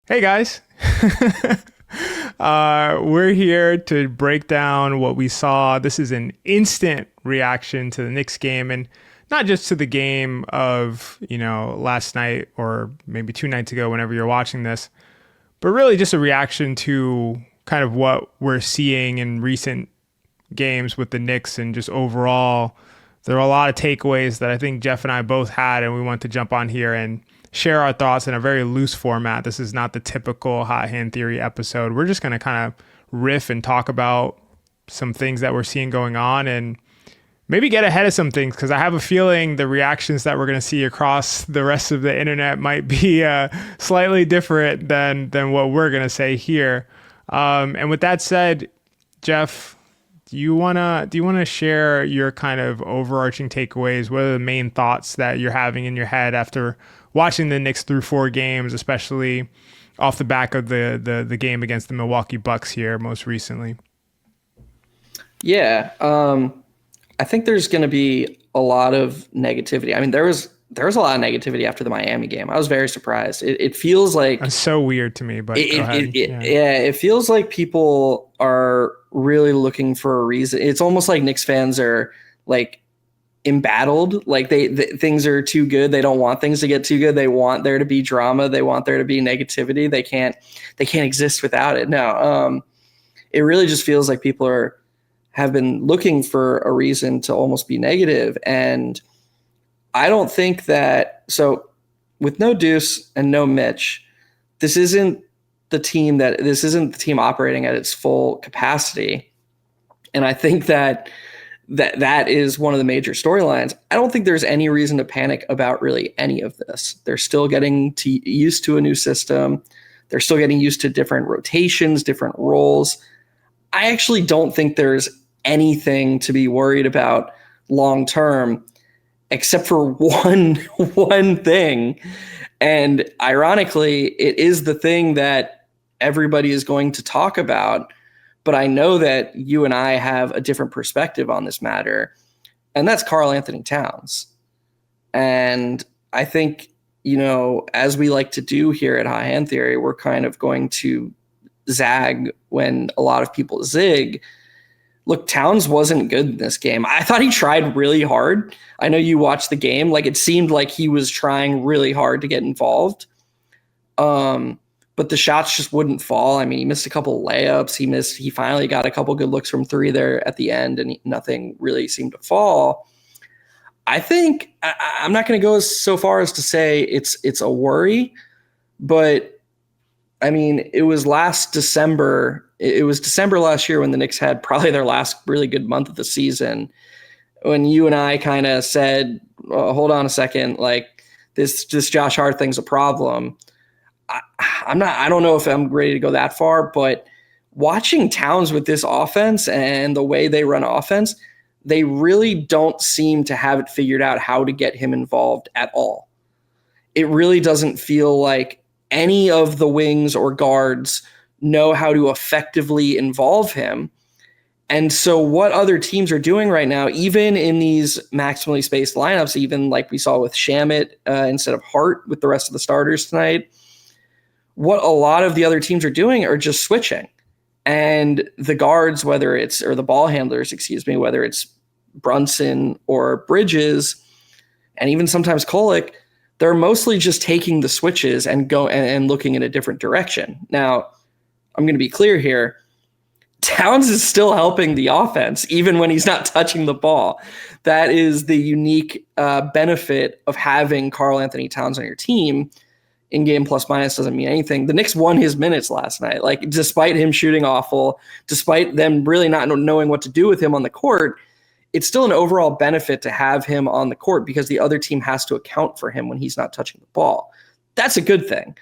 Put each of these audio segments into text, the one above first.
Hey guys. We're here to break down what we saw. This is an instant reaction to the Knicks game, and not just to the game of, last night or maybe 2 nights ago, whenever you're watching this, but really just a reaction to kind of what we're seeing in recent games with the Knicks and just overall. There are a lot of takeaways that I think Geoff and I both had, and we want to jump on here and share our thoughts in a very loose format. This is not the typical Hot Hand Theory episode. We're just going to kind of riff and talk about some things that we're seeing going on and maybe get ahead of some things, because I have a feeling the reactions that we're going to see across the rest of the internet might be slightly different than what we're going to say here. And with that said, Geoff, do you wanna share your kind of overarching takeaways? What are the main thoughts that you're having in your head after watching the Knicks through 4 games, especially off the back of the game against the Milwaukee Bucks here most recently? Yeah, I think there's going to be a lot of negativity. I mean, there was a lot of negativity after the Miami game. I was very surprised. It feels like It's so weird to me, but go ahead. Yeah. yeah, it feels like people are really looking for a reason. It's almost like Knicks fans are like embattled. Like things are too good. They don't want things to get too good. They want there to be drama. They want there to be negativity. They can't exist without it. No, it really just feels like people have been looking for a reason to almost be negative. And I don't think that, so with no Deuce and no Mitch, this isn't the team operating at its full capacity. And I think that is one of the major storylines. I don't think there's any reason to panic about really any of this. They're still getting used to a new system. They're still getting used to different rotations, different roles. I actually don't think there's anything to be worried about long term, except for one thing. And ironically, it is the thing that everybody is going to talk about. But I know that you and I have a different perspective on this matter, and that's Karl-Anthony Towns. And I think, as we like to do here at High Hand Theory, we're kind of going to zag when a lot of people zig. Look, Towns wasn't good in this game. I thought he tried really hard. I know you watched the game. Like, it seemed like he was trying really hard to get involved. But the shots just wouldn't fall. I mean, he missed a couple layups. He finally got a couple good looks from three there at the end, and nothing really seemed to fall. I think I'm not going to go so far as to say it's a worry, but I mean, it was last December. It was December last year when the Knicks had probably their last really good month of the season, when you and I kind of said, hold on a second, like this Josh Hart thing's a problem. I don't know if I'm ready to go that far, but watching Towns with this offense and the way they run offense, they really don't seem to have it figured out how to get him involved at all. It really doesn't feel like any of the wings or guards know how to effectively involve him. And so what other teams are doing right now, even in these maximally spaced lineups, even like we saw with Shamet instead of Hart with the rest of the starters tonight, what a lot of the other teams are doing are just switching. And the guards, or the ball handlers, whether it's Brunson or Bridges, and even sometimes Kolek, they're mostly just taking the switches and looking in a different direction. Now, I'm going to be clear here. Towns is still helping the offense, even when he's not touching the ball. That is the unique benefit of having Karl-Anthony Towns on your team. In-game plus minus doesn't mean anything. The Knicks won his minutes last night. Like, despite him shooting awful, despite them really not knowing what to do with him on the court, it's still an overall benefit to have him on the court because the other team has to account for him when he's not touching the ball. That's a good thing.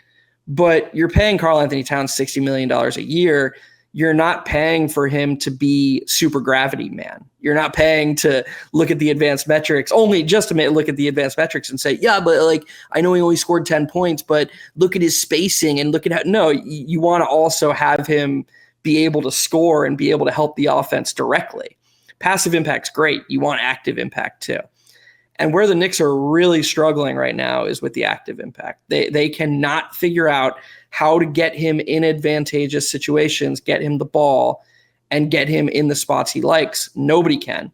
But you're paying Karl-Anthony Towns $60 million a year. You're not paying for him to be super gravity man. You're not paying to look at the advanced metrics, only just to look at the advanced metrics and say, yeah, but like, I know he only scored 10 points, but look at his spacing and look at how, no, you want to also have him be able to score and be able to help the offense directly. Passive impact's great. You want active impact too. And where the Knicks are really struggling right now is with the active impact. They cannot figure out how to get him in advantageous situations, get him the ball, and get him in the spots he likes. Nobody can.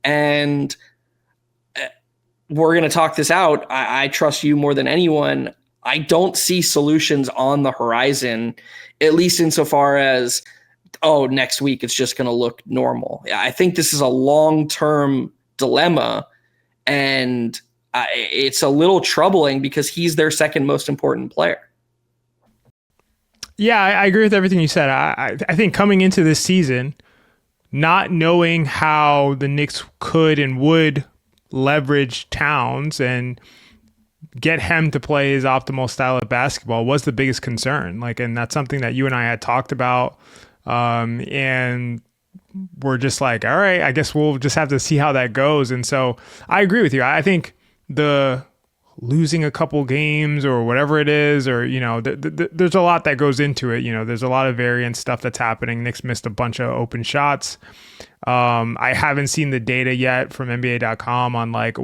And we're going to talk this out. I trust you more than anyone. I don't see solutions on the horizon, at least insofar as, oh, next week it's just going to look normal. I think this is a long-term dilemma, and it's a little troubling because he's their second most important player. Yeah, I agree with everything you said. I think coming into this season, not knowing how the Knicks could and would leverage Towns and get him to play his optimal style of basketball was the biggest concern. And that's something that you and I had talked about. And we're just like, all right, I guess we'll just have to see how that goes. And so I agree with you. I think the losing a couple games or whatever it is, or, there's a lot that goes into it. There's a lot of variant stuff that's happening. Knicks missed a bunch of open shots. I haven't seen the data yet from NBA.com on like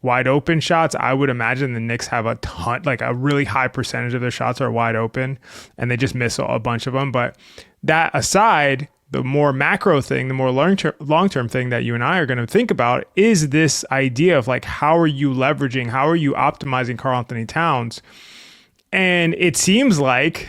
wide open shots. I would imagine the Knicks have a ton, like a really high percentage of their shots are wide open, and they just miss a bunch of them. But that aside, the more macro thing, the more long-term thing that you and I are going to think about is this idea of like, how are you leveraging, how are you optimizing Karl-Anthony Towns? And it seems like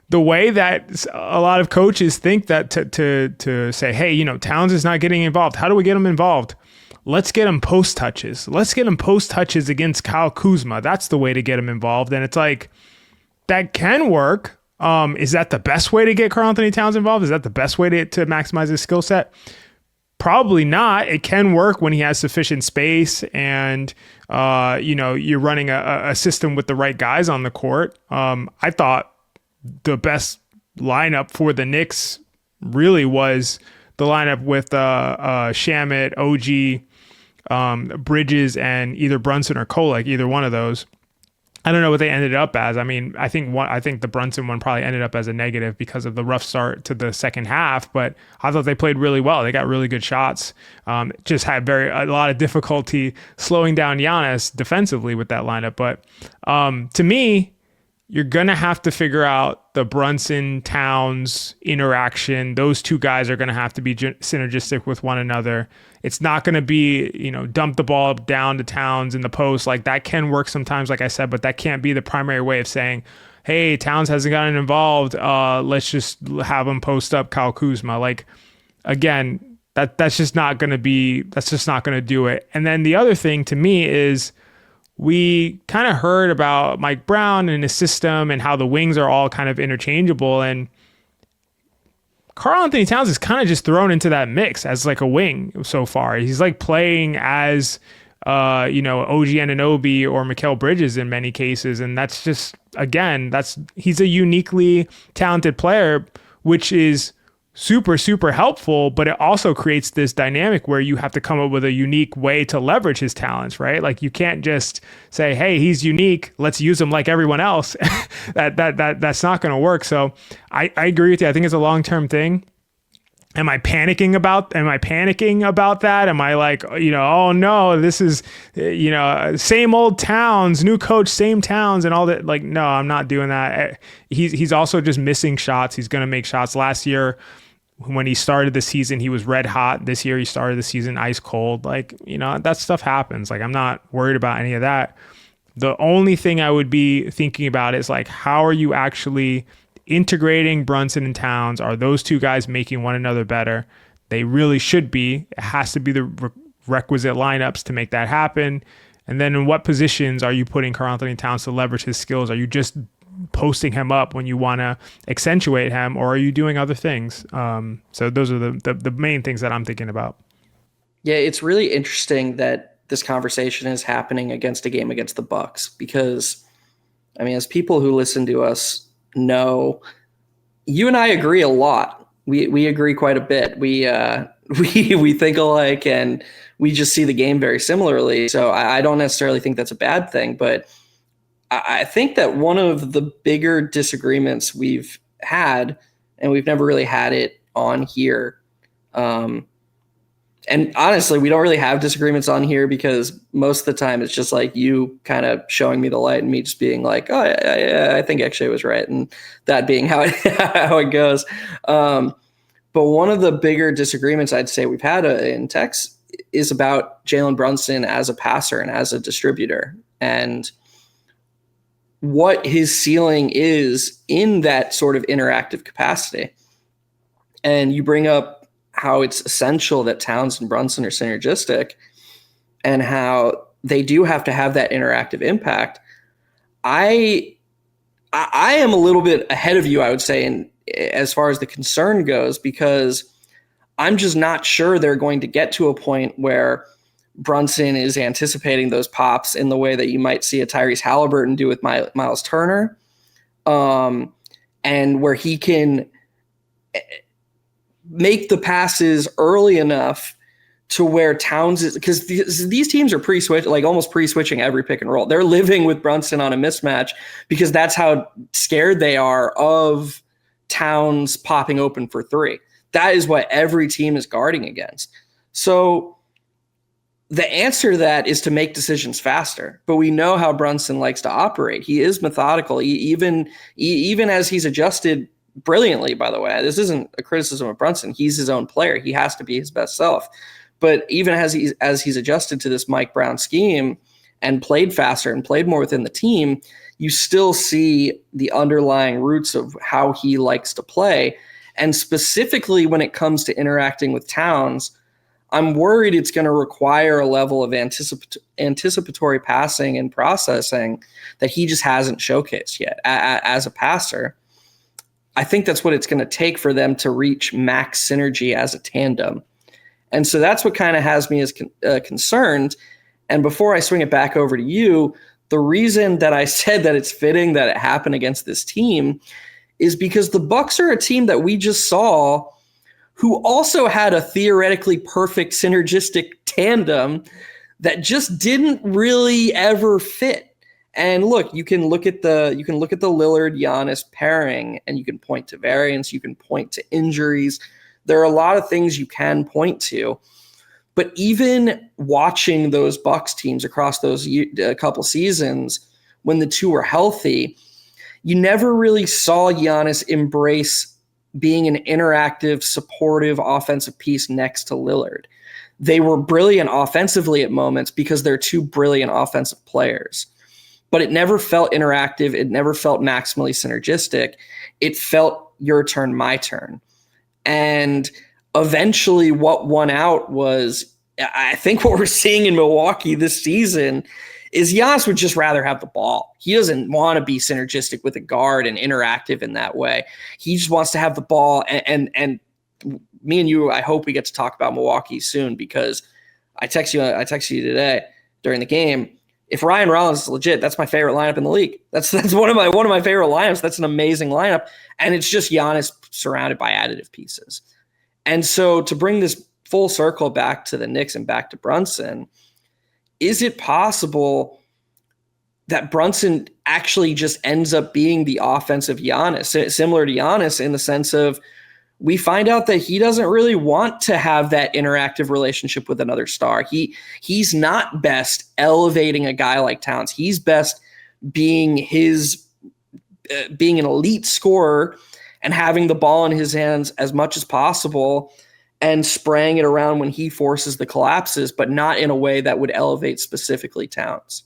the way that a lot of coaches think that to say, hey, Towns is not getting involved. How do we get him involved? Let's get him post touches. Let's get him post touches against Kyle Kuzma. That's the way to get him involved. And it's like, that can work. Is that the best way to get Karl-Anthony Towns involved? Is that the best way to maximize his skill set? Probably not. It can work when he has sufficient space and, you're running a system with the right guys on the court. I thought the best lineup for the Knicks really was the lineup with Shamet, OG, Bridges, and either Brunson or Kolek, either one of those. I don't know what they ended up as. I mean, I think the Brunson one probably ended up as a negative because of the rough start to the second half, but I thought they played really well. They got really good shots. Just had a lot of difficulty slowing down Giannis defensively with that lineup. But to me, you're going to have to figure out the Brunson-Towns interaction. Those two guys are going to have to be synergistic with one another. It's not going to be, dump the ball down to Towns in the post. Like, that can work sometimes, like I said, but that can't be the primary way of saying, hey, Towns hasn't gotten involved. Let's just have him post up Kyle Kuzma. Like, again, that's just not going to do it. And then the other thing to me is, we kind of heard about Mike Brown and his system and how the wings are all kind of interchangeable. And Karl-Anthony Towns is kind of just thrown into that mix as like a wing so far. He's like playing as, OG Anunoby or Mikal Bridges in many cases. And that's just, again, he's a uniquely talented player, which is super, super helpful, but it also creates this dynamic where you have to come up with a unique way to leverage his talents, right? Like, you can't just say, hey, he's unique, let's use him like everyone else. That's not going to work. So I agree with you. I think it's a long-term thing. Am I panicking about that? Am I like, oh no, this is, same old Towns, new coach, same Towns and all that? Like, no, I'm not doing that. He's also just missing shots. He's going to make shots. Last year, when he started the season, he was red hot. This year, he started the season ice cold. Like, that stuff happens. Like, I'm not worried about any of that. The only thing I would be thinking about is like, how are you actually integrating Brunson and Towns? Are those two guys making one another better? They really should be. It has to be the requisite lineups to make that happen. And then in what positions are you putting Karl-Anthony Towns to leverage his skills? Are you just posting him up when you want to accentuate him, or are you doing other things? So those are the main things that I'm thinking about. Yeah, it's really interesting that this conversation is happening against a game against the Bucks, because, I mean, as people who listen to us know, you and I agree a lot. We agree quite a bit. We think alike, and we just see the game very similarly. So I don't necessarily think that's a bad thing, but I think that one of the bigger disagreements we've had, and we've never really had it on here, And honestly, we don't really have disagreements on here because most of the time it's just like you kind of showing me the light and me just being like, oh, yeah, I think XJ was right. And that being how it goes. But one of the bigger disagreements I'd say we've had in Tex is about Jalen Brunson as a passer and as a distributor, and what his ceiling is in that sort of interactive capacity. And you bring up how it's essential that Towns and Brunson are synergistic and how they do have to have that interactive impact. I am a little bit ahead of you, I would say, in as far as the concern goes, because I'm just not sure they're going to get to a point where Brunson is anticipating those pops in the way that you might see a Tyrese Halliburton do with Miles Turner, and where he can make the passes early enough to where Towns is, because these teams are pre-switch, like almost pre-switching every pick and roll. They're living with Brunson on a mismatch because that's how scared they are of Towns popping open for three. That is what every team is guarding against. So the answer to that is to make decisions faster. But we know how Brunson likes to operate. He is methodical, even as he's adjusted brilliantly, by the way. This isn't a criticism of Brunson. He's his own player. He has to be his best self. But even as he's adjusted to this Mike Brown scheme and played faster and played more within the team, you still see the underlying roots of how he likes to play. And specifically when it comes to interacting with Towns, I'm worried it's going to require a level of anticipatory passing and processing that he just hasn't showcased yet as a passer. I think that's what it's going to take for them to reach max synergy as a tandem. And so that's what kind of has me as concerned. And before I swing it back over to you, the reason that I said that it's fitting that it happened against this team is because the Bucks are a team that we just saw who also had a theoretically perfect synergistic tandem that just didn't really ever fit. And look, you can look at the Lillard-Giannis pairing, and you can point to variance, you can point to injuries. There are a lot of things you can point to. But even watching those Bucks teams across those couple seasons, when the two were healthy, you never really saw Giannis embrace being an interactive, supportive offensive piece next to Lillard. They were brilliant offensively at moments because they're two brilliant offensive players. But it never felt interactive. It never felt maximally synergistic. It felt your turn, my turn. And eventually what won out was, I think what we're seeing in Milwaukee this season is Giannis would just rather have the ball. He doesn't want to be synergistic with a guard and interactive in that way. He just wants to have the ball. And me and you, I hope we get to talk about Milwaukee soon, because I text you today during the game. If Ryan Rollins is legit, that's my favorite lineup in the league. That's one of my favorite lineups. That's an amazing lineup. And it's just Giannis surrounded by additive pieces. And so to bring this full circle back to the Knicks and back to Brunson, is it possible that Brunson actually just ends up being the offensive Giannis, similar to Giannis in the sense of we find out that he doesn't really want to have that interactive relationship with another star. He's not best elevating a guy like Towns. He's best being being an elite scorer and having the ball in his hands as much as possible and spraying it around when he forces the collapses, but not in a way that would elevate specifically Towns.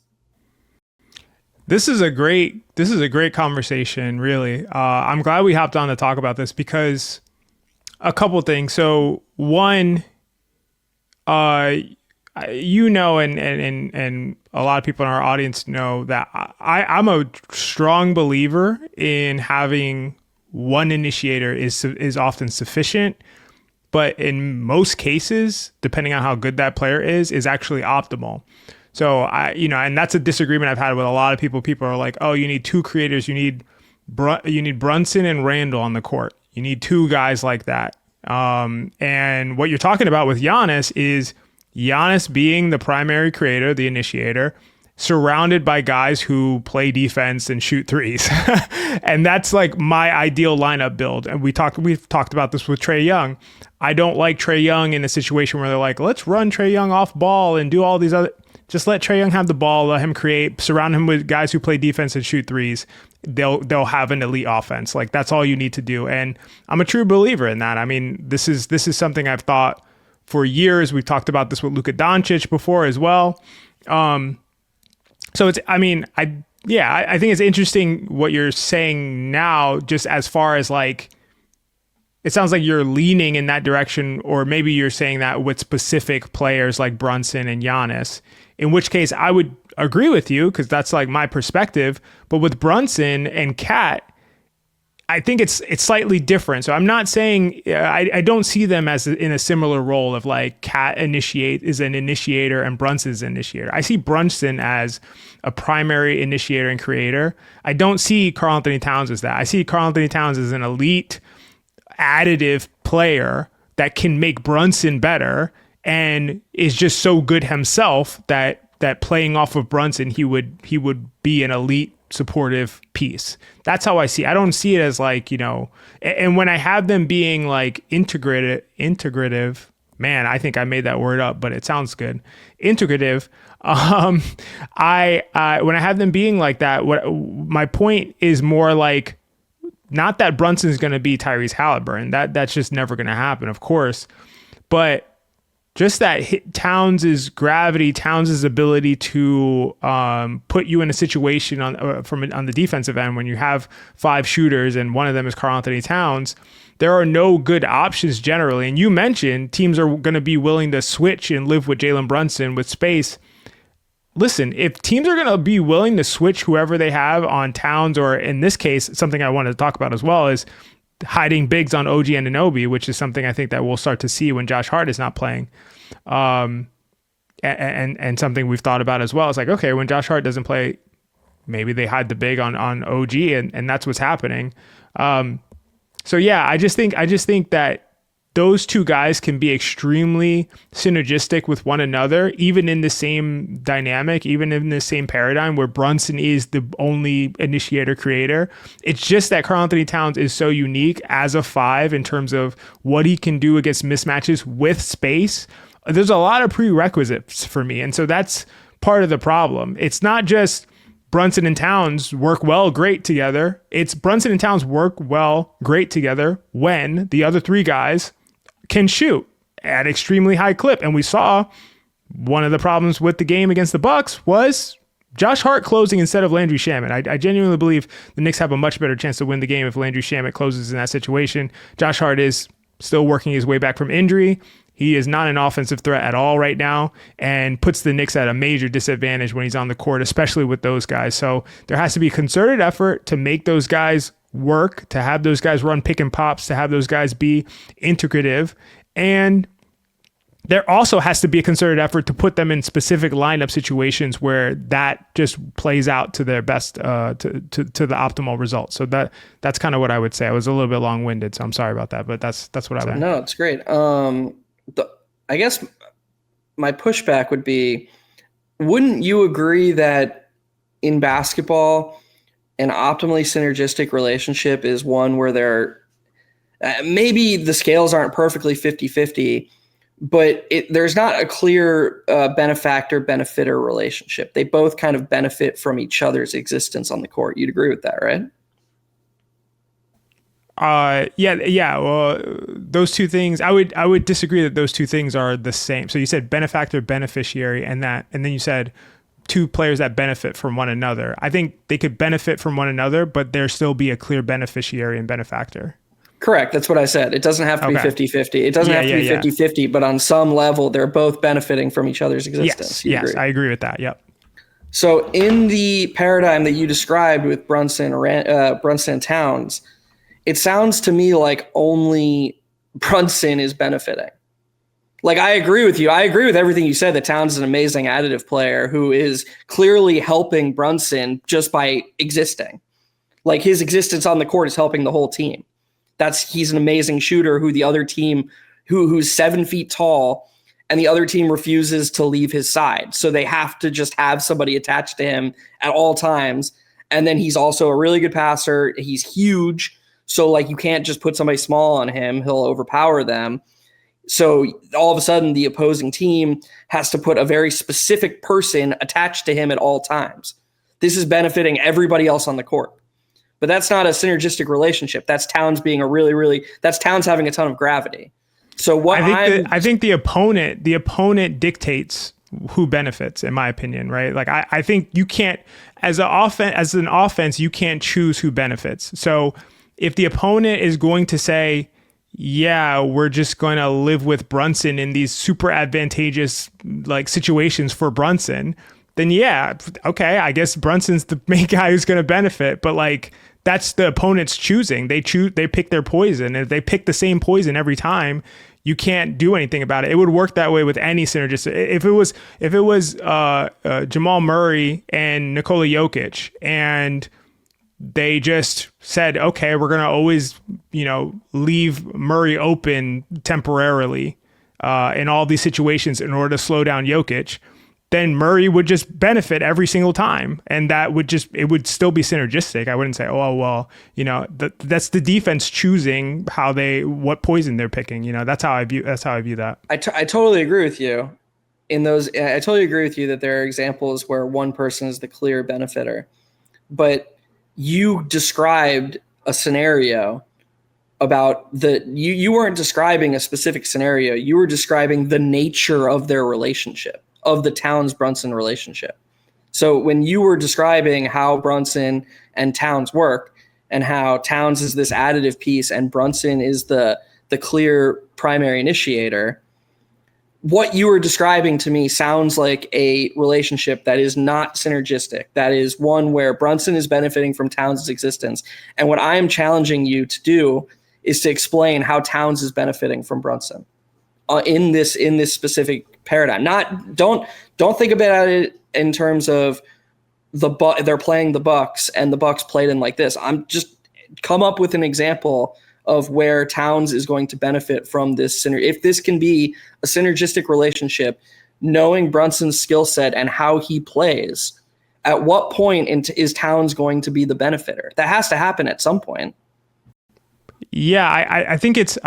This is a great conversation, really. I'm glad we hopped on to talk about this because a couple things. So one, and a lot of people in our audience know that I'm a strong believer in having one initiator is often sufficient. But in most cases, depending on how good that player is actually optimal. So and that's a disagreement I've had with a lot of people. People are like, oh, you need two creators. You need Brunson and Randall on the court. You need two guys like that. And what you're talking about with Giannis is Giannis being the primary creator, the initiator, surrounded by guys who play defense and shoot threes. And that's like my ideal lineup build. And we've talked about this with Trae Young. I don't like Trae Young in a situation where they're like, let's run Trae Young off ball and do all these other. Just let Trae Young have the ball, let him create, surround him with guys who play defense and shoot threes. They'll have an elite offense. Like, that's all you need to do. And I'm a true believer in that. I mean, this is something I've thought for years. We've talked about this with Luka Doncic before as well. So I think it's interesting what you're saying now, just as far as like, it sounds like you're leaning in that direction, or maybe you're saying that with specific players like Brunson and Giannis, in which case I would agree with you because that's like my perspective. But with Brunson and Cat, I think it's slightly different. So I'm not saying I don't see them as in a similar role of like Cat is an initiator and Brunson's an initiator. I see Brunson as a primary initiator and creator. I don't see Karl-Anthony Towns as that. I see Karl-Anthony Towns as an elite additive player that can make Brunson better and is just so good himself that playing off of Brunson, he would be an elite supportive piece. That's how I see it. I don't see it as like, and when I have them being like integrative, man, I think I made that word up, but it sounds good. Integrative. I when I have them being like that, what my point is more like, not that Brunson's going to be Tyrese Halliburton. That's just never going to happen, of course. But just that Towns' gravity, Towns' ability to put you in a situation on the defensive end when you have 5 shooters and one of them is Karl-Anthony Towns, there are no good options generally. And you mentioned teams are going to be willing to switch and live with Jalen Brunson with space. Listen, if teams are going to be willing to switch whoever they have on Towns, or in this case, something I wanted to talk about as well is hiding bigs on OG Anunoby, which is something I think that we'll start to see when Josh Hart is not playing. And something we've thought about as well. It's like, okay, when Josh Hart doesn't play, maybe they hide the big on OG, and that's what's happening. So yeah, I just think that those two guys can be extremely synergistic with one another, even in the same dynamic, even in the same paradigm where Brunson is the only initiator creator. It's just that Karl-Anthony Towns is so unique as a 5 in terms of what he can do against mismatches with space. There's a lot of prerequisites for me. And so that's part of the problem. It's not just Brunson and Towns work well, great together. It's Brunson and Towns work well, great together when the other 3 guys can shoot at extremely high clip. And we saw one of the problems with the game against the Bucks was Josh Hart closing instead of Landry Shamet. I genuinely believe the Knicks have a much better chance to win the game if Landry Shamet closes in that situation. Josh Hart is still working his way back from injury. He is not an offensive threat at all right now and puts the Knicks at a major disadvantage when he's on the court, especially with those guys. So there has to be a concerted effort to make those guys work, to have those guys run pick and pops, to have those guys be integrative. And there also has to be a concerted effort to put them in specific lineup situations where that just plays out to their best, to the optimal result. So that's kind of what I would say. I was a little bit long-winded, so I'm sorry about that, but that's what I meant. No, it's great. I guess my pushback would be, wouldn't you agree that in basketball, an optimally synergistic relationship is one where there maybe the scales aren't perfectly 50-50, but there's not a clear benefactor-benefitter relationship. They both kind of benefit from each other's existence on the court. You'd agree with that, right? Yeah. Well, those two things, I would disagree that those two things are the same. So you said benefactor, beneficiary, and then you said 2 players that benefit from one another. I think they could benefit from one another, but there still be a clear beneficiary and benefactor. Correct. That's what I said. It doesn't have to be 50-50. It doesn't have to be 50-50, but on some level, they're both benefiting from each other's existence. Yes, I agree with that. Yep. So in the paradigm that you described with Brunson and Towns, it sounds to me like only Brunson is benefiting. Like, I agree with you. I agree with everything you said, that Towns is an amazing additive player who is clearly helping Brunson just by existing. Like, his existence on the court is helping the whole team. He's an amazing shooter who the other team, who's 7 feet tall and the other team refuses to leave his side. So they have to just have somebody attached to him at all times. And then he's also a really good passer. He's huge. So like you can't just put somebody small on him. He'll overpower them. So all of a sudden the opposing team has to put a very specific person attached to him at all times. This is benefiting everybody else on the court. But that's not a synergistic relationship. That's Towns being that's Towns having a ton of gravity. So what I think the opponent dictates who benefits, in my opinion, right? Like I think you can't, as an offense, you can't choose who benefits. So if the opponent is going to say, yeah, we're just going to live with Brunson in these super advantageous like situations for Brunson, then yeah, okay, I guess Brunson's the main guy who's going to benefit. But like that's the opponent's choosing. They pick their poison. If they pick the same poison every time, you can't do anything about it. It would work that way with any synergist. If it was Jamal Murray and Nikola Jokic, and they just said, okay, we're going to always, leave Murray open temporarily in all these situations in order to slow down Jokic, then Murray would just benefit every single time. And it would still be synergistic. I wouldn't say, that's the defense choosing what poison they're picking. That's how I view that. I totally agree with you I totally agree with you that there are examples where one person is the clear benefiter, but you described a scenario about you weren't describing a specific scenario. You were describing the nature of their relationship, of the Towns-Brunson relationship. So when you were describing how Brunson and Towns work and how Towns is this additive piece and Brunson is the clear primary initiator, what you were describing to me sounds like a relationship that is not synergistic. That is one where Brunson is benefiting from Towns' existence. And what I am challenging you to do is to explain how Towns is benefiting from Brunson in this specific paradigm. Don't think about it in terms of they're playing the Bucks and the Bucks played in like this. I'm just come up with an example of where Towns is going to benefit from this if this can be a synergistic relationship, knowing Brunson's skill set and how he plays, at what point is Towns going to be the benefiter? That has to happen at some point. Yeah, I think it's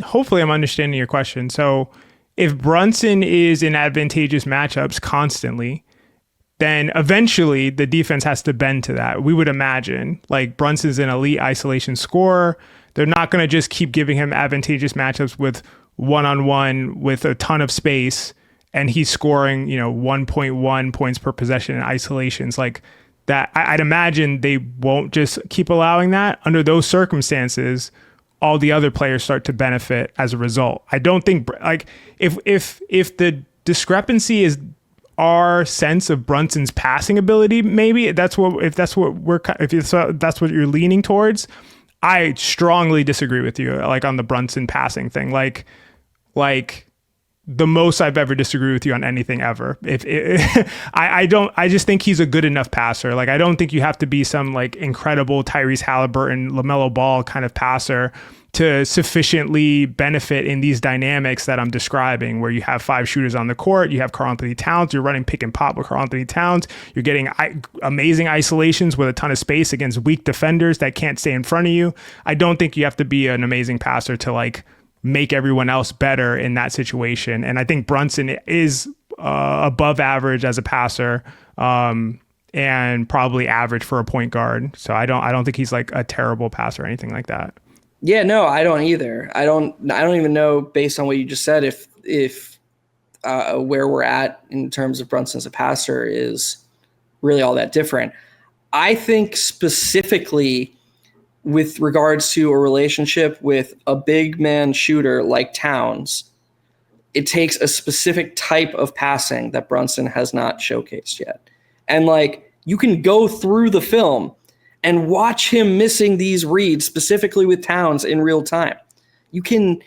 hopefully I'm understanding your question. So if Brunson is in advantageous matchups constantly, then eventually the defense has to bend to that. We would imagine like Brunson's an elite isolation scorer. They're not going to just keep giving him advantageous matchups with one-on-one with a ton of space and he's scoring, 1.1 points per possession in isolations like that. I'd imagine they won't just keep allowing that. Under those circumstances, all the other players start to benefit as a result. I don't think like if the discrepancy is our sense of Brunson's passing ability, maybe that's what you're leaning towards. I strongly disagree with you, like on the Brunson passing thing. Like the most I've ever disagreed with you on anything ever. I just think he's a good enough passer. Like I don't think you have to be some like incredible Tyrese Halliburton, LaMelo Ball kind of passer to sufficiently benefit in these dynamics that I'm describing, where you have 5 shooters on the court, you have Karl-Anthony Towns, you're running pick and pop with Karl-Anthony Towns, you're getting amazing isolations with a ton of space against weak defenders that can't stay in front of you. I don't think you have to be an amazing passer to like make everyone else better in that situation. And I think Brunson is above average as a passer, and probably average for a point guard. So I don't think he's like a terrible passer or anything like that. Yeah, no, I don't either. I don't even know, based on what you just said, if where we're at in terms of Brunson as a passer is really all that different. I think specifically with regards to a relationship with a big man shooter like Towns, it takes a specific type of passing that Brunson has not showcased yet. And like you can go through the film and watch him missing these reads, specifically with Towns, in real time. You can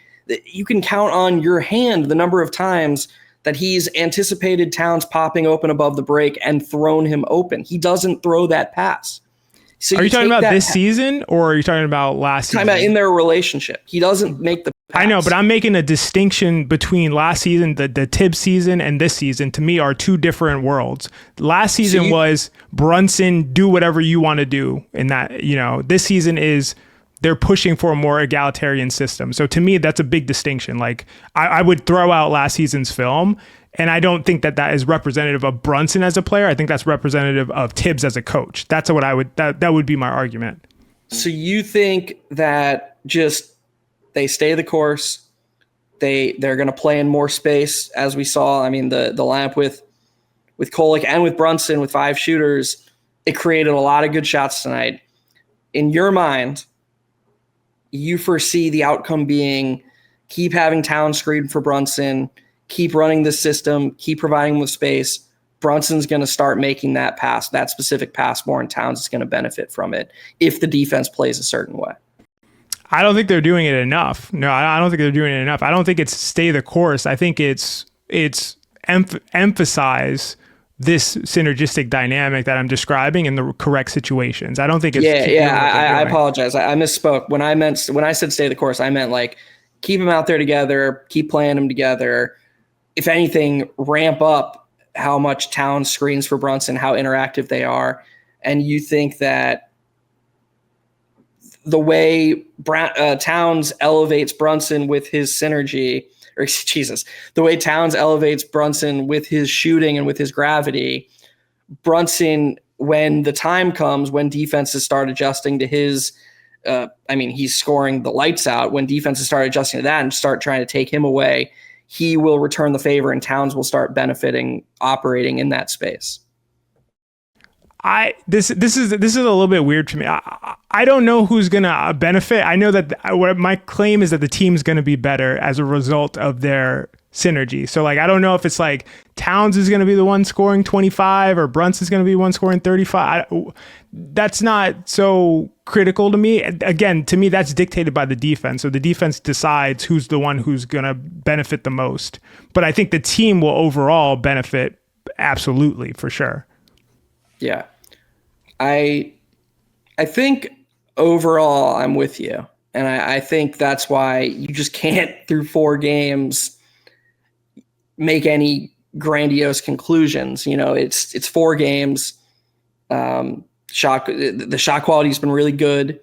count on your hand the number of times that he's anticipated Towns popping open above the break and thrown him open. He doesn't throw that pass. So are you talking about this season, or are you talking about last season? Talking about in their relationship. He doesn't make the I know, but I'm making a distinction between last season, the Tibbs season, and this season. To me, are two different worlds. Last season was Brunson, do whatever you want to do in that, this season is they're pushing for a more egalitarian system. So to me, that's a big distinction. Like I would throw out last season's film, and I don't think that is representative of Brunson as a player. I think that's representative of Tibbs as a coach. That's what that would be my argument. So you think that just they stay the course, they're going to play in more space, as we saw. I mean, the lineup with Kolek and with Brunson with 5 shooters, it created a lot of good shots tonight. In your mind, you foresee the outcome being keep having Towns screen for Brunson, keep running the system, keep providing with space. Brunson's going to start making that pass, that specific pass more, and Towns is going to benefit from it if the defense plays a certain way. I don't think they're doing it enough. No, I don't think they're doing it enough. I don't think it's stay the course. I think it's emphasize this synergistic dynamic that I'm describing in the correct situations. I don't think it's I apologize. I misspoke. When I said stay the course, I meant like keep them out there together, keep playing them together. If anything, ramp up how much Towns screens for Brunson, how interactive they are. And you think that the way Towns elevates Brunson with his synergy, or Jesus, the way Towns elevates Brunson with his shooting and with his gravity, Brunson, when the time comes, when defenses start adjusting to his, he's scoring the lights out. When defenses start adjusting to that and start trying to take him away, he will return the favor and Towns will start benefiting, operating in that space. This is a little bit weird to me. I don't know who's gonna benefit. I know that what my claim is that the team's gonna be better as a result of their synergy. So like I don't know if it's like Towns is gonna be the one scoring 25 or Brunson's gonna be the one scoring 35. That's not so critical to me. Again, to me that's dictated by the defense. So the defense decides who's the one who's gonna benefit the most. But I think the team will overall benefit absolutely for sure. Yeah. I think overall I'm with you. And I think that's why you just can't, through 4 games, make any grandiose conclusions. It's 4 games. The shot quality has been really good.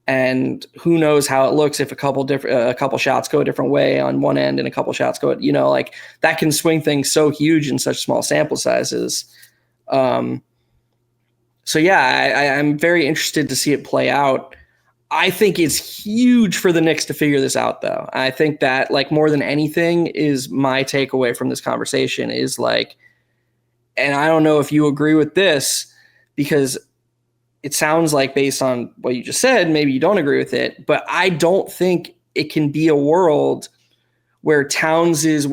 And who knows how it looks if a couple shots go a different way on one end and a couple shots go, like that can swing things so huge in such small sample sizes. So yeah, I'm very interested to see it play out. I think it's huge for the Knicks to figure this out, though. I think that, like, more than anything is my takeaway from this conversation is like, and I don't know if you agree with this, because it sounds like based on what you just said, maybe you don't agree with it, but I don't think it can be a world where Towns'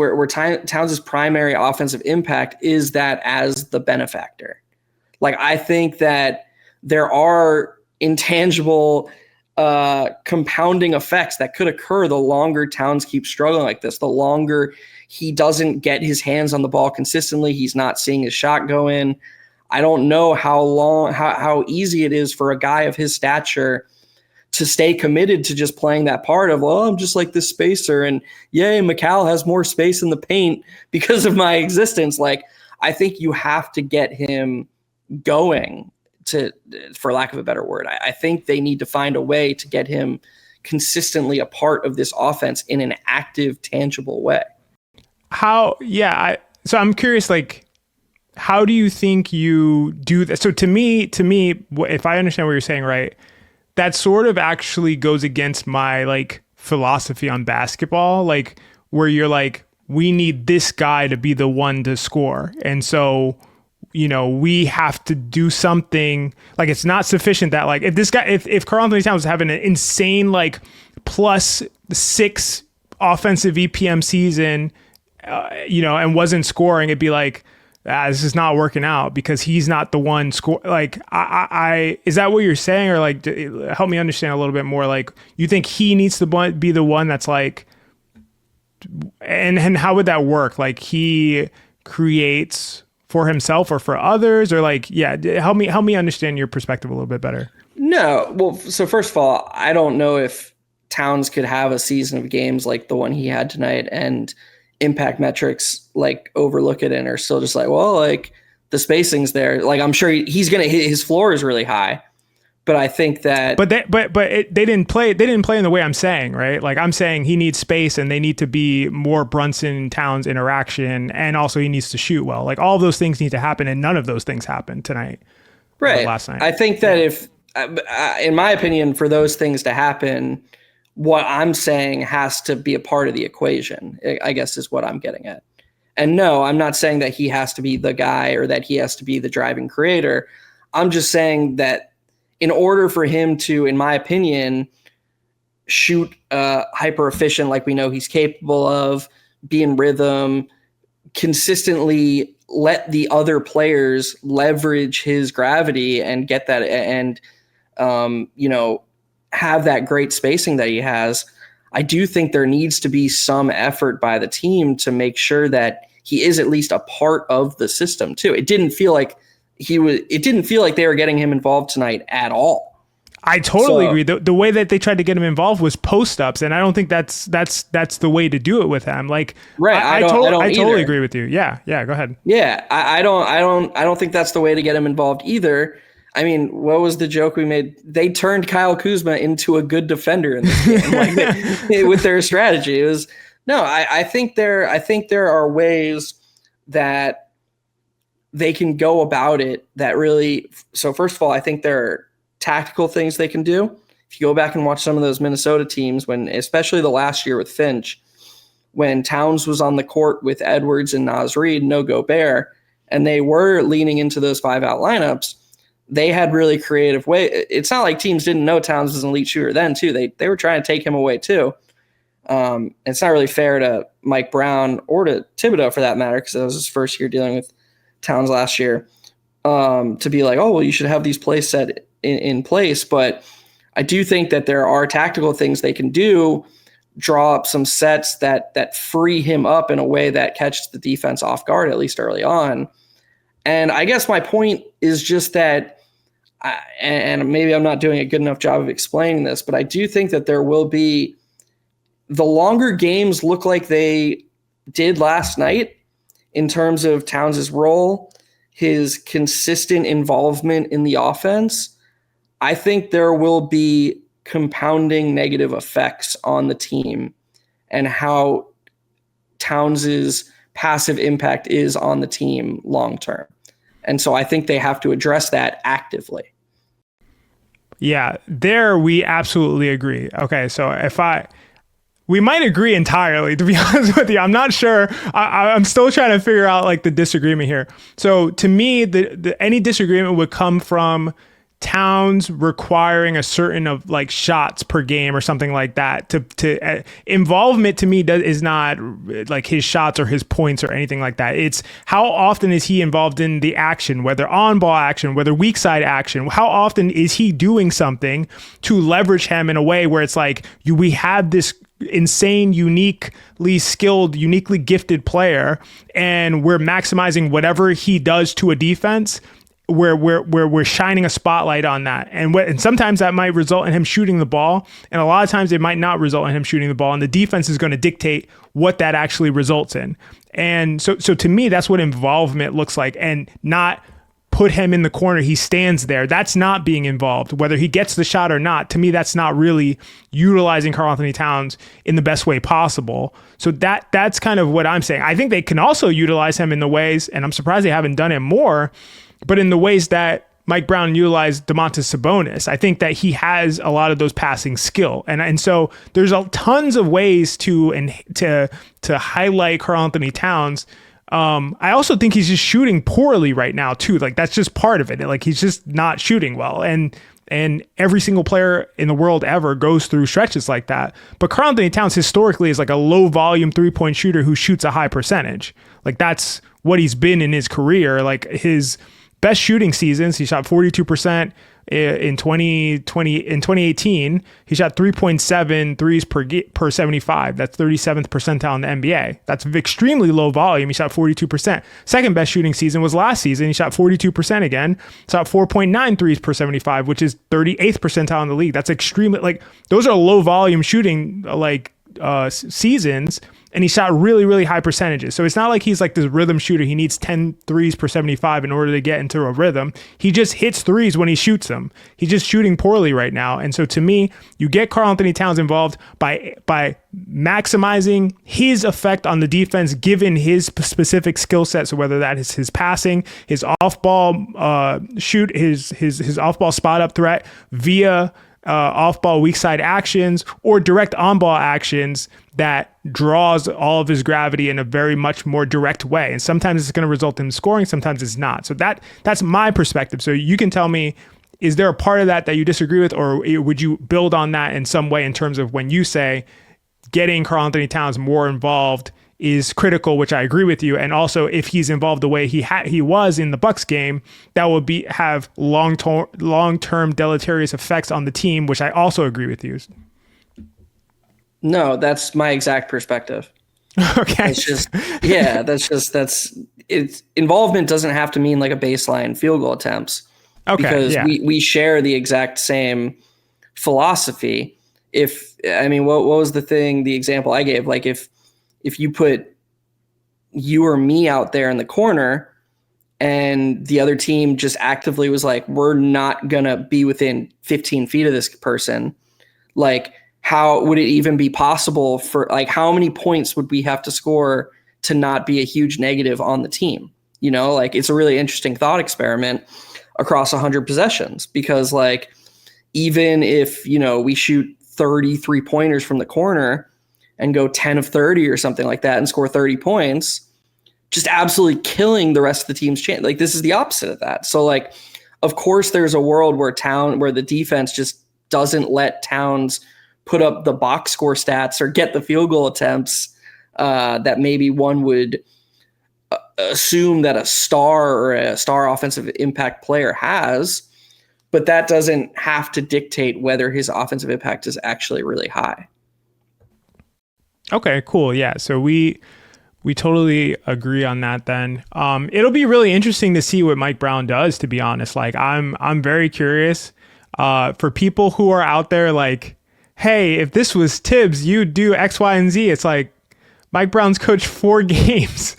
primary offensive impact is that as the benefactor. Like, I think that there are intangible compounding effects that could occur the longer Towns keeps struggling like this, the longer he doesn't get his hands on the ball consistently, he's not seeing his shot go in. I don't know how easy it is for a guy of his stature to stay committed to just playing that part of, well, I'm just like this spacer, and yay, McCall has more space in the paint because of my existence. Like, I think you have to get him going, for lack of a better word. I think they need to find a way to get him consistently a part of this offense in an active, tangible way. So I'm curious, like, how do you think you do that? So to me, if I understand what you're saying, right, that sort of actually goes against my like philosophy on basketball, like where you're like, we need this guy to be the one to score. And so, we have to do something. Like, it's not sufficient that, like, if Karl-Anthony Towns was having an insane, like, +6 offensive EPM season, and wasn't scoring, it'd be like, this is not working out because he's not the one score. Like, I is that what you're saying? Or like, help me understand a little bit more. Like, you think he needs to be the one that's like, and how would that work? Like, he creates for himself or for others, or like, help me understand your perspective a little bit better. No, well, so first of all, I don't know if Towns could have a season of games like the one he had tonight, and impact metrics like overlook it and are still just like, well, like the spacing's there. Like I'm sure he's gonna hit, his floor is really high, but I think that. They didn't play. They didn't play in the way I'm saying, right? Like I'm saying he needs space, and they need to be more Brunson Towns interaction, and also he needs to shoot well. Like all those things need to happen, and none of those things happened tonight. Right. Last night. I think that if, in my opinion, for those things to happen, what I'm saying has to be a part of the equation, I guess is what I'm getting at. And no, I'm not saying that he has to be the guy or that he has to be the driving creator. I'm just saying that in order for him to, in my opinion, shoot hyper efficient like we know he's capable of, be in rhythm, consistently let the other players leverage his gravity and get that and, have that great spacing that he has, I do think there needs to be some effort by the team to make sure that he is at least a part of the system too. It didn't feel like they were getting him involved tonight at all. I totally agree. The way that they tried to get him involved was post ups, and I don't think that's the way to do it with him. Like, right? I totally agree with you. Yeah. Go ahead. Yeah, I don't think that's the way to get him involved either. I mean, what was the joke we made? They turned Kyle Kuzma into a good defender in this game, with their strategy. It was no. I think there are ways that they can go about it that really. So first of all, I think there are tactical things they can do. If you go back and watch some of those Minnesota teams, when especially the last year with Finch, when Towns was on the court with Edwards and Naz Reid, no Gobert, and they were leaning into those 5-out lineups. They had really creative way. It's not like teams didn't know Towns was an elite shooter then too. They were trying to take him away too. It's not really fair to Mike Brown or to Thibodeau for that matter, because that was his first year dealing with Towns last year, to be like, oh, well, you should have these plays set in place. But I do think that there are tactical things they can do, draw up some sets that free him up in a way that catches the defense off guard, at least early on. And I guess my point is just that, and maybe I'm not doing a good enough job of explaining this, but I do think that there will be, the longer games look like they did last night in terms of Towns' role, his consistent involvement in the offense, I think there will be compounding negative effects on the team and how Towns' passive impact is on the team long term. And so I think they have to address that actively. Yeah, there we absolutely agree. Okay, so we might agree entirely, to be honest with you. I'm not sure. I'm still trying to figure out like the disagreement here. So to me, any disagreement would come from Towns requiring a certain of like shots per game or something like that. To involvement to me is not like his shots or his points or anything like that. It's how often is he involved in the action, whether on ball action, whether weak side action. How often is he doing something to leverage him in a way where it's like we have this insane, uniquely skilled, uniquely gifted player, and we're maximizing whatever he does to a defense. Where we're shining a spotlight on that. And sometimes that might result in him shooting the ball. And a lot of times it might not result in him shooting the ball. And the defense is going to dictate what that actually results in. And so to me, that's what involvement looks like, and not put him in the corner. He stands there. That's not being involved. Whether he gets the shot or not, to me, that's not really utilizing Karl-Anthony Towns in the best way possible. So that's kind of what I'm saying. I think they can also utilize him in the ways, and I'm surprised they haven't done it more, but in the ways that Mike Brown utilized Domantas Sabonis. I think that he has a lot of those passing skill. And so there's tons of ways to highlight Karl-Anthony Towns. I also think he's just shooting poorly right now too. Like that's just part of it. Like he's just not shooting well. And every single player in the world ever goes through stretches like that. But Karl-Anthony Towns historically is like a low volume 3-point shooter who shoots a high percentage. Like that's what he's been in his career. Like his best shooting seasons, he shot 42% in 2018, he shot 3.7 threes per 75. That's 37th percentile in the NBA. That's extremely low volume. He shot 42%. Second best shooting season was last season. He shot 42% again. Shot 4.9 threes per 75, which is 38th percentile in the league. That's extremely, like, those are low volume shooting seasons, and he shot really, really high percentages. So it's not like he's like this rhythm shooter. He needs 10 threes per 75 in order to get into a rhythm. He just hits threes when he shoots them. He's just shooting poorly right now. And so to me, you get Karl-Anthony Towns involved by maximizing his effect on the defense given his specific skill set. So whether that is his passing, his off-ball his off-ball spot-up threat via off-ball weak side actions or direct on-ball actions that draws all of his gravity in a very much more direct way. And sometimes it's going to result in scoring, sometimes it's not. So that's my perspective. So you can tell me, is there a part of that you disagree with, or would you build on that in some way in terms of when you say getting Karl-Anthony Towns more involved is critical, which I agree with you. And also, if he's involved the way he was in the Bucks game, that will have long-term deleterious effects on the team, which I also agree with you. No, that's my exact perspective. Okay. It's involvement doesn't have to mean like a baseline field goal attempts. Okay. Because we share the exact same philosophy. What was the example I gave? Like if you put you or me out there in the corner and the other team just actively was like, we're not going to be within 15 feet of this person, like, how would it even be possible for, like, how many points would we have to score to not be a huge negative on the team? You know, like, it's a really interesting thought experiment across 100 possessions, because like, even if, we shoot 30 3-pointers from the corner and go 10 of 30 or something like that and score 30 points, just absolutely killing the rest of the team's chance. Like, this is the opposite of that. So like, of course there's a world where the defense just doesn't let Towns put up the box score stats or get the field goal attempts that maybe one would assume that a star offensive impact player has, but that doesn't have to dictate whether his offensive impact is actually really high. Okay, cool. Yeah. So we totally agree on that then. It'll be really interesting to see what Mike Brown does, to be honest. Like, I'm very curious for people who are out there like, hey, if this was Tibbs, you'd do X, Y, and Z. It's like, Mike Brown's coached 4 games.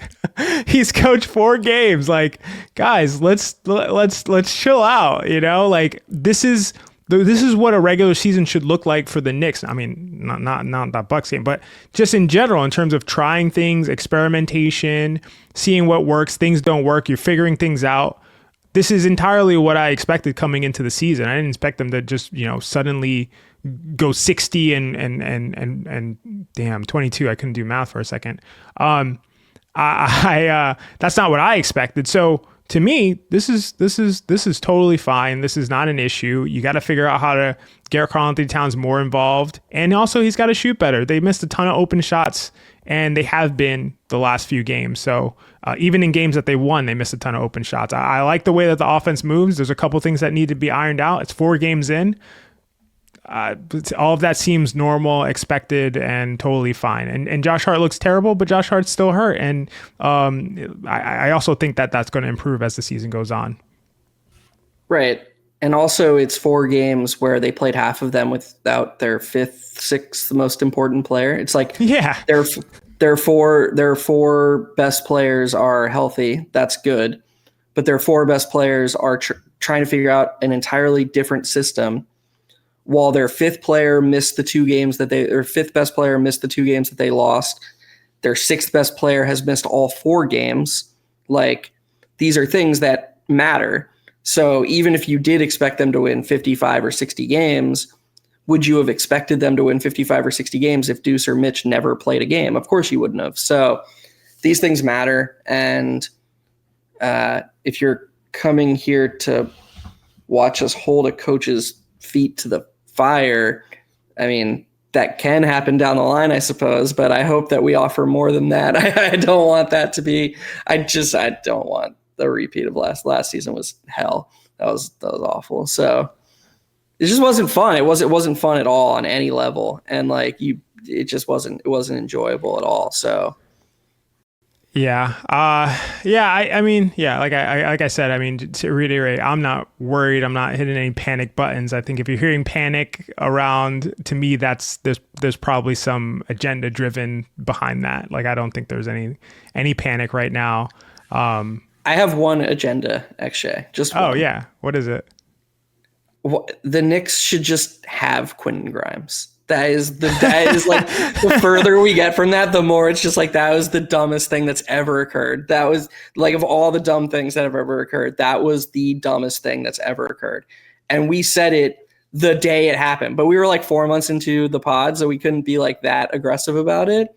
He's coached 4 games. Like, guys, let's chill out. Like, this is what a regular season should look like for the Knicks. I mean, not that Bucks game, but just in general, in terms of trying things, experimentation, seeing what works. Things don't work, you're figuring things out. This is entirely what I expected coming into the season. I didn't expect them to just, suddenly go 60 and damn 22. I couldn't do math for a second. I that's not what I expected. So to me, this is totally fine. This is not an issue. You got to figure out how to get Karl-Anthony Towns more involved, and also he's got to shoot better. They missed a ton of open shots, and they have been the last few games. So even in games that they won, they missed a ton of open shots. I like the way that the offense moves. There's a couple things that need to be ironed out. It's 4 games in. All of that seems normal, expected, and totally fine. And Josh Hart looks terrible, but Josh Hart's still hurt. And I also think that that's going to improve as the season goes on. Right. And also it's 4 games where they played half of them without their 5th, 6th most important player. It's like, yeah, their 4 best players are healthy. That's good. But their 4 best players are trying to figure out an entirely different system, while their 5th player missed the 2 games their 5th best player missed the 2 games that they lost. Their 6th best player has missed all 4 games. Like, these are things that matter. So even if you did expect them to win 55 or 60 games, would you have expected them to win 55 or 60 games if Deuce or Mitch never played a game? Of course you wouldn't have. So these things matter. And if you're coming here to watch us hold a coach's feet to the fire, I mean, that can happen down the line, I suppose, but I hope that we offer more than that. I don't want that to be, I don't want the repeat of last season was hell. That was awful. So it just wasn't fun. It wasn't fun at all on any level, and like it wasn't enjoyable at all. So Yeah. Yeah. I mean, yeah. Like I said, I mean, to reiterate, I'm not worried. I'm not hitting any panic buttons. I think if you're hearing panic around, to me, there's probably some agenda driven behind that. Like, I don't think there's any panic right now. I have one agenda, XJ. Just one. Oh yeah. What is it? The Knicks should just have Quentin Grimes. That is like the further we get from that, the more it's just like that was the dumbest thing that's ever occurred. That was like, of all the dumb things that have ever occurred, that was the dumbest thing that's ever occurred. And we said it the day it happened, but we were like 4 months into the pod, so we couldn't be like that aggressive about it.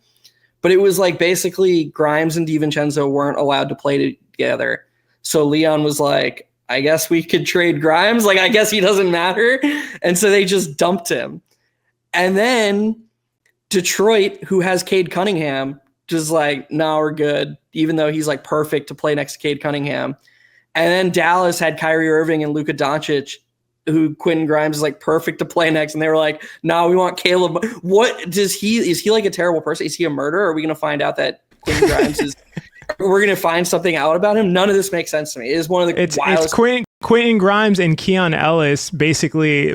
But it was like basically Grimes and DiVincenzo weren't allowed to play together. So Leon was like, I guess we could trade Grimes. Like, I guess he doesn't matter. And so they just dumped him. And then Detroit, who has Cade Cunningham, just like, no, we're good, even though he's like perfect to play next to Cade Cunningham. And then Dallas had Kyrie Irving and Luka Doncic, who Quentin Grimes is like perfect to play next. And they were like, no, we want Caleb. Is he like a terrible person? Is he a murderer? Are we going to find out that Quentin Grimes is, we're going to find something out about him? None of this makes sense to me. It is one of the wildest. It's Quentin Grimes and Keon Ellis basically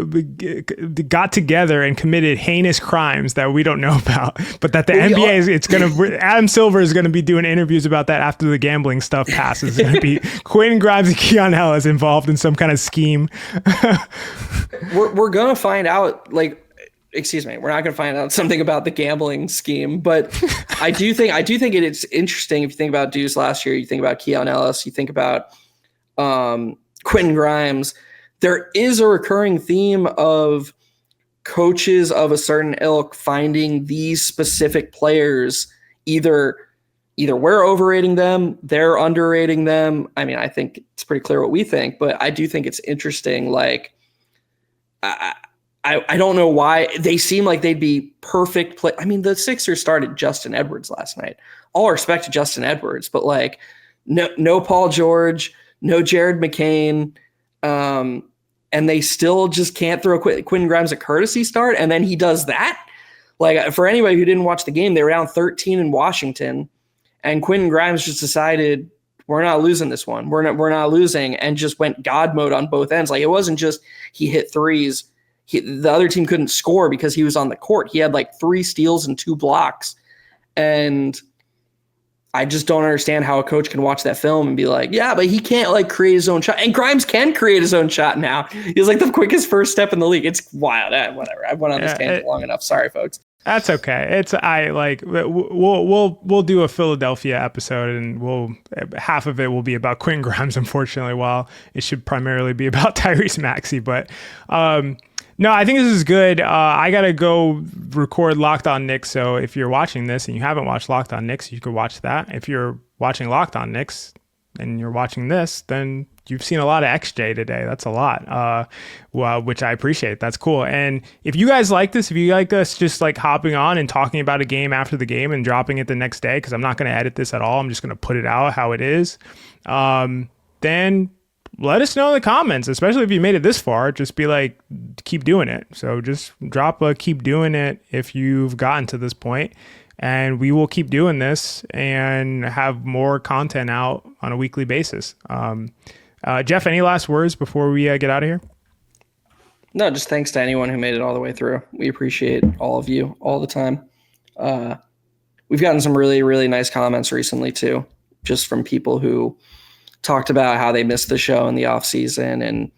got together and committed heinous crimes that we don't know about, but that the NBA Adam Silver is going to be doing interviews about that after the gambling stuff passes. It's going to be Quentin Grimes and Keon Ellis involved in some kind of scheme. we're going to find out, like, excuse me, we're not going to find out something about the gambling scheme, but I do think it's interesting. If you think about Deuce last year, you think about Keon Ellis, you think about Quentin Grimes, there is a recurring theme of coaches of a certain ilk finding these specific players. Either we're overrating them, they're underrating them. I mean, I think it's pretty clear what we think, but I do think it's interesting. Like, I don't know why they seem like they'd be perfect play. I mean, the Sixers started Justin Edwards last night. All respect to Justin Edwards, but like, no Paul George, no Jared McCain, and they still just can't throw Quentin Grimes a courtesy start, and then he does that. Like, for anybody who didn't watch the game, they were down 13 in Washington, and Quentin Grimes just decided, we're not losing this one. We're not losing, and just went God mode on both ends. Like, it wasn't just he hit threes. The other team couldn't score because he was on the court. He had like 3 steals and 2 blocks, and I just don't understand how a coach can watch that film and be like, yeah, but he can't like create his own shot. And Grimes can create his own shot now. He's like the quickest first step in the league. It's wild. Whatever. I went on this tangent long enough. Sorry, folks. That's okay. We'll do a Philadelphia episode, and half of it will be about Quentin Grimes, unfortunately, while it should primarily be about Tyrese Maxey. But no, I think this is good. I got to go record Locked On Knicks. So if you're watching this and you haven't watched Locked On Knicks, you could watch that. If you're watching Locked On Knicks and you're watching this, then you've seen a lot of XJ today. That's a lot, which I appreciate. That's cool. And if you guys like this, if you like us just like hopping on and talking about a game after the game and dropping it the next day, because I'm not going to edit this at all, I'm just going to put it out how it is, then let us know in the comments, especially if you made it this far. Just be like, keep doing it. So just drop a keep doing it if you've gotten to this point, and we will keep doing this and have more content out on a weekly basis. Geoff, any last words before we get out of here? No, just thanks to anyone who made it all the way through. We appreciate all of you all the time. We've gotten some really, really nice comments recently too, just from people who talked about how they missed the show in the off season, and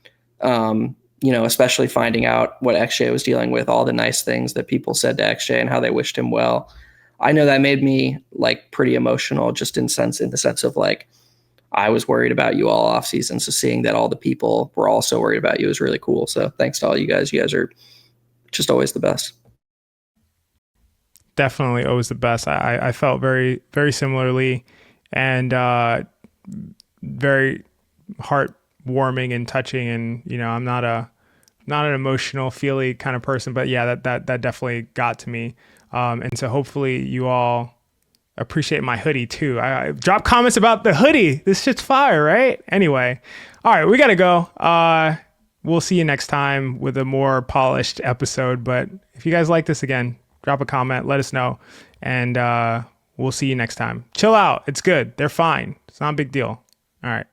especially finding out what XJ was dealing with, all the nice things that people said to XJ and how they wished him well. I know that made me like pretty emotional, just in the sense of like, I was worried about you all off season. So seeing that all the people were also worried about you is really cool. So thanks to all you guys. You guys are just always the best. Definitely always the best. I felt very, very similarly, and very heartwarming and touching. And I'm not an emotional, feely kind of person, but yeah, that definitely got to me. And so hopefully you all appreciate my hoodie too. I drop comments about the hoodie. This shit's fire, right? Anyway, all right, we gotta go. we'll see you next time with a more polished episode. But if you guys like this, again, drop a comment, let us know, and we'll see you next time. Chill out. It's good. They're fine. It's not a big deal. All right.